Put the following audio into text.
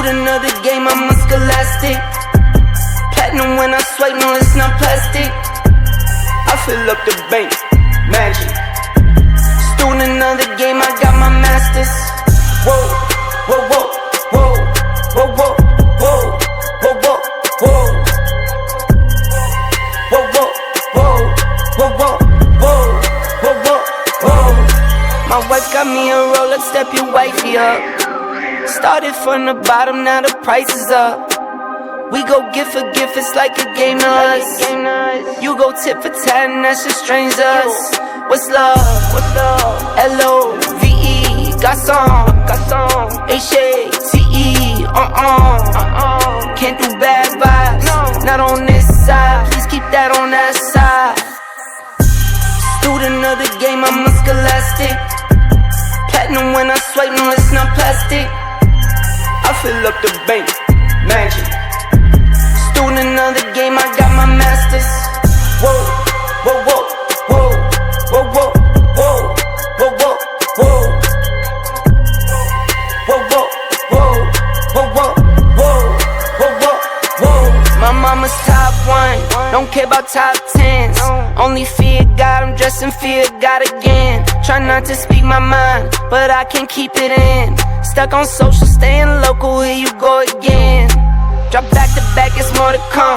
Student of the game, I'm a scholastic. Platinum when I swipe, no, it's not plastic. I fill up the bank, magic. Student of the game, I got my masters. Whoa, whoa, whoa, whoa, whoa, whoa, whoa, whoa, whoa, whoa, whoa, whoa, whoa, whoa, whoa, whoa, whoa. My wife got me a Rolex, step your wifey up. Started from the bottom, now the price is up. We go gift for gift, it's like a game to us. You go tip for 10, that's just strange to us. What's love? What's love? L-O-V-E, garçon, garçon. H-A-T-E, Can't do bad vibes, not on this side. Please keep that on that side. Student of the game, I'm a scholastic. Platinum when I swipe, no, it's not plastic. I fill up the bank, magic. Student of the game, I got my masters. Whoa, whoa, whoa, whoa, whoa, whoa, whoa, whoa, whoa, whoa, whoa, whoa, whoa, whoa, whoa, whoa. My mama's top one, don't care about top tens. Only fear God, I'm dressed in fear God again. Try not to speak my mind, but I can't keep it in. Stuck on social, staying local, here you go again. Drop back to back, it's more to come.